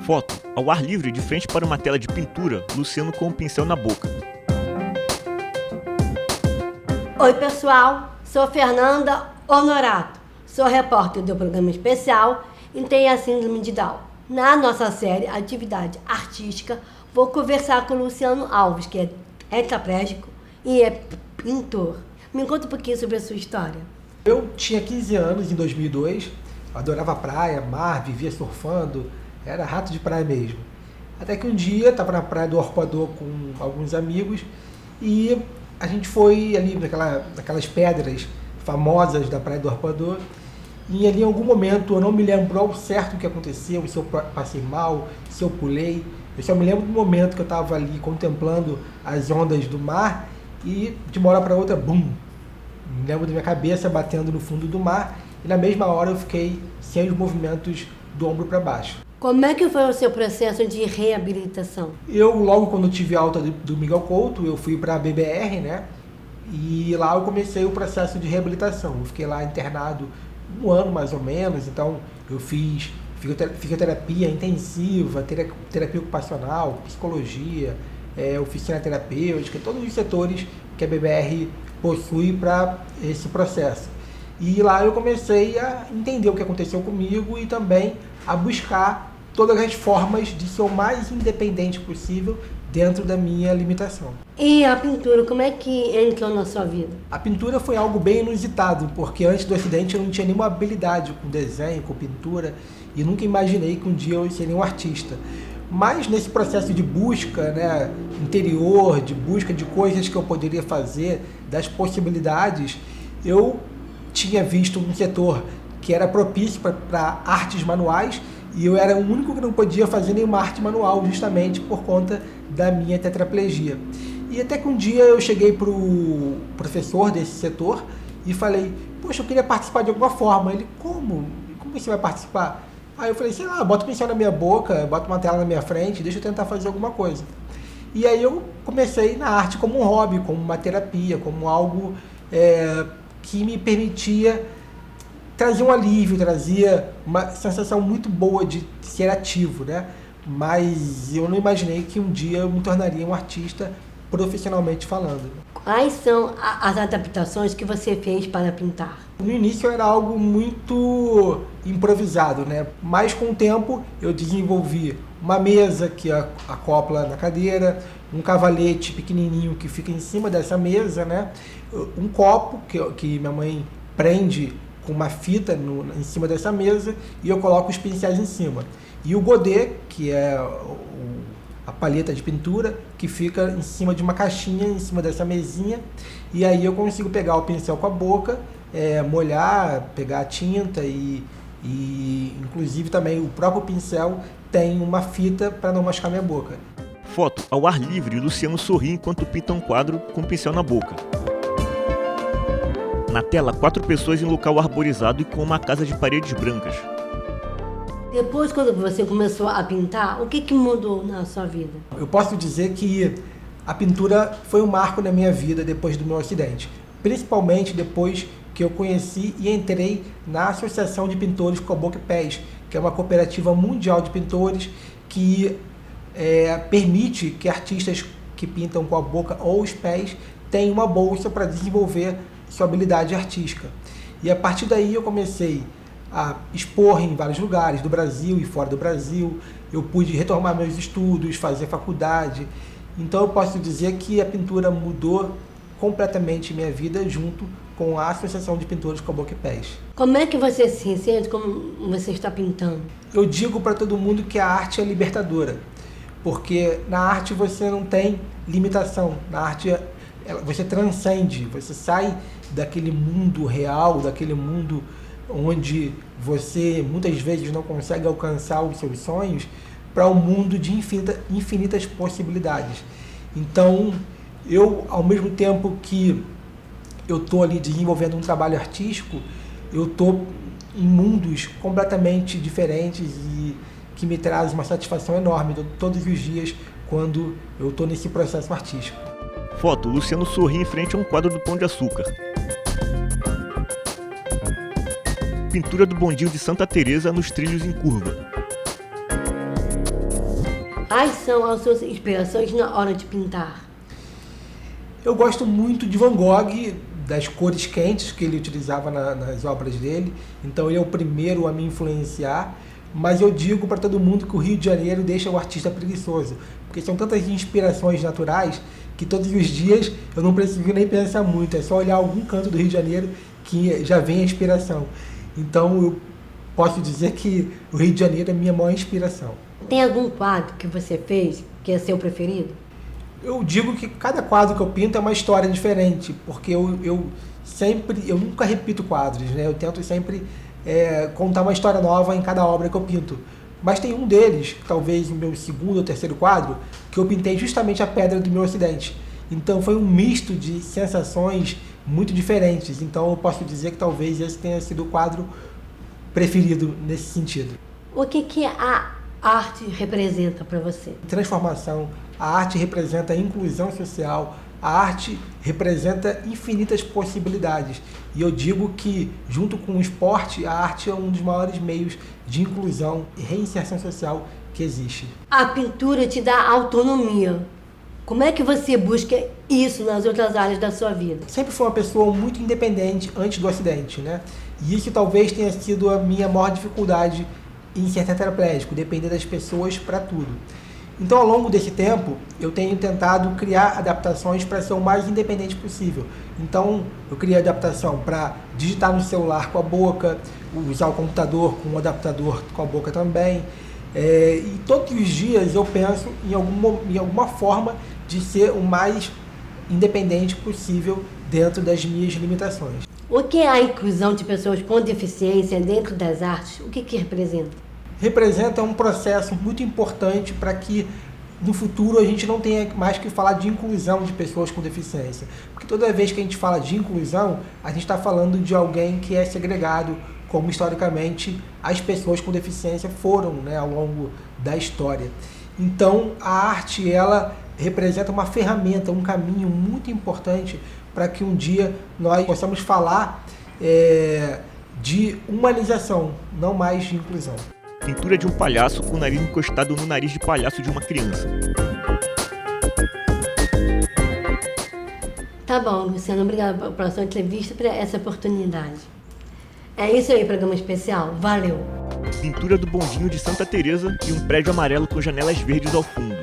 Foto: ao ar livre, de frente para uma tela de pintura, Luciano com um pincel na boca. Oi pessoal, sou Fernanda Honorato, sou repórter do programa especial e tenho a síndrome de Down. Na nossa série Atividade Artística, vou conversar com o Luciano Alves, que é tetraplégico e é pintor. Me conta um pouquinho sobre a sua história. Eu tinha 15 anos em 2002, adorava praia, mar, vivia surfando, era rato de praia mesmo. Até que um dia estava na praia do Arpoador com alguns amigos e a gente foi ali naquelas pedras famosas da praia do Arpoador e ali em algum momento, eu não me lembro ao certo o que aconteceu, se eu passei mal, se eu pulei. Eu só me lembro do momento que eu estava ali contemplando as ondas do mar e de uma hora para outra, bum! Me lembro da minha cabeça batendo no fundo do mar e na mesma hora eu fiquei sem os movimentos do ombro para baixo. Como é que foi o seu processo de reabilitação? Eu, logo quando tive alta do Miguel Couto, eu fui para a BBR, né? E lá eu comecei o processo de reabilitação. Eu fiquei lá internado um ano mais ou menos, então eu fiz fisioterapia intensiva, terapia ocupacional, psicologia, oficina terapêutica, todos os setores que a BBR possui para esse processo. E lá eu comecei a entender o que aconteceu comigo e também a buscar todas as formas de ser o mais independente possível dentro da minha limitação. E a pintura, como é que entrou na sua vida? A pintura foi algo bem inusitado, porque antes do acidente eu não tinha nenhuma habilidade com desenho, com pintura, e nunca imaginei que um dia eu seria um artista. Mas nesse processo de busca, né, interior, de busca de coisas que eu poderia fazer, das possibilidades, eu tinha visto um setor que era propício para artes manuais e eu era o único que não podia fazer nenhuma arte manual, justamente por conta da minha tetraplegia. E até que um dia eu cheguei para o professor desse setor e falei, poxa, eu queria participar de alguma forma. Ele, como? Como você vai participar? Aí eu falei, sei lá, bota o pincel na minha boca, bota uma tela na minha frente, deixa eu tentar fazer alguma coisa. E aí eu comecei na arte como um hobby, como uma terapia, como algo que me permitia trazer um alívio, trazia uma sensação muito boa de ser ativo, né? Mas eu não imaginei que um dia eu me tornaria um artista profissionalmente falando. Quais são as adaptações que você fez para pintar? No início era algo muito improvisado, né? Mas com o tempo eu desenvolvi uma mesa que acopla na cadeira, um cavalete pequenininho que fica em cima dessa mesa, né? Um copo que minha mãe prende com uma fita em cima dessa mesa e eu coloco os pincéis em cima. E o godê, que é a palheta de pintura, que fica em cima de uma caixinha, em cima dessa mesinha, e aí eu consigo pegar o pincel com a boca, molhar, pegar a tinta e inclusive também o próprio pincel tem uma fita para não machucar minha boca. Foto: ao ar livre, Luciano sorri enquanto pinta um quadro com o pincel na boca. Na tela, 4 pessoas em local arborizado e com uma casa de paredes brancas. Depois, quando você começou a pintar, o que mudou na sua vida? Eu posso dizer que a pintura foi um marco na minha vida depois do meu acidente. Principalmente depois que eu conheci e entrei na Associação de Pintores com a Boca e Pés, que é uma cooperativa mundial de pintores que permite que artistas que pintam com a boca ou os pés tenham uma bolsa para desenvolver sua habilidade artística. E a partir daí eu comecei a expor em vários lugares do Brasil e fora do Brasil. Eu pude retomar meus estudos, fazer faculdade. Então eu posso dizer que a pintura mudou completamente minha vida junto com a Associação de Pintores com a Boca e Pés. Como é que você se sente como você está pintando? Eu digo para todo mundo que a arte é libertadora, porque na arte você não tem limitação, na arte você transcende, você sai daquele mundo real, daquele mundo onde você muitas vezes não consegue alcançar os seus sonhos, para um mundo de infinitas possibilidades. Então, eu, ao mesmo tempo que eu estou ali desenvolvendo um trabalho artístico, eu estou em mundos completamente diferentes e que me traz uma satisfação enorme todos os dias quando eu estou nesse processo artístico. Foto: Luciano sorri em frente a um quadro do Pão de Açúcar. Pintura do bondinho de Santa Teresa nos trilhos em curva. Quais são as suas inspirações na hora de pintar? Eu gosto muito de Van Gogh, das cores quentes que ele utilizava nas obras dele, então ele é o primeiro a me influenciar, mas eu digo para todo mundo que o Rio de Janeiro deixa o artista preguiçoso, porque são tantas inspirações naturais que todos os dias eu não preciso nem pensar muito, é só olhar algum canto do Rio de Janeiro que já vem a inspiração. Então eu posso dizer que o Rio de Janeiro é a minha maior inspiração. Tem algum quadro que você fez que é seu preferido? Eu digo que cada quadro que eu pinto é uma história diferente, porque eu nunca repito quadros, né? Eu tento sempre contar uma história nova em cada obra que eu pinto. Mas tem um deles, talvez o meu segundo ou terceiro quadro, que eu pintei justamente a Pedra do Meu Ocidente. Então foi um misto de sensações muito diferentes. Então eu posso dizer que talvez esse tenha sido o quadro preferido nesse sentido. O que a arte representa para você? Transformação. A arte representa a inclusão social, a arte representa infinitas possibilidades. E eu digo que, junto com o esporte, a arte é um dos maiores meios de inclusão e reinserção social que existe. A pintura te dá autonomia. Como é que você busca isso nas outras áreas da sua vida? Sempre fui uma pessoa muito independente antes do acidente, né? E isso talvez tenha sido a minha maior dificuldade em ser tetraplégico, depender das pessoas para tudo. Então, ao longo desse tempo, eu tenho tentado criar adaptações para ser o mais independente possível. Então, eu criei adaptação para digitar no celular com a boca, usar o computador com um adaptador com a boca também. E todos os dias eu penso em alguma forma de ser o mais independente possível dentro das minhas limitações. O que é a inclusão de pessoas com deficiência dentro das artes? O que representa? Representa um processo muito importante para que no futuro a gente não tenha mais que falar de inclusão de pessoas com deficiência. Porque toda vez que a gente fala de inclusão, a gente está falando de alguém que é segregado, como historicamente as pessoas com deficiência foram, né, ao longo da história. Então a arte, ela representa uma ferramenta, um caminho muito importante para que um dia nós possamos falar de humanização, não mais de inclusão. Pintura de um palhaço com o nariz encostado no nariz de palhaço de uma criança. Tá bom, Luciano. Obrigada pela sua entrevista, por essa oportunidade. É isso aí, programa especial. Valeu! Pintura do bondinho de Santa Teresa e um prédio amarelo com janelas verdes ao fundo.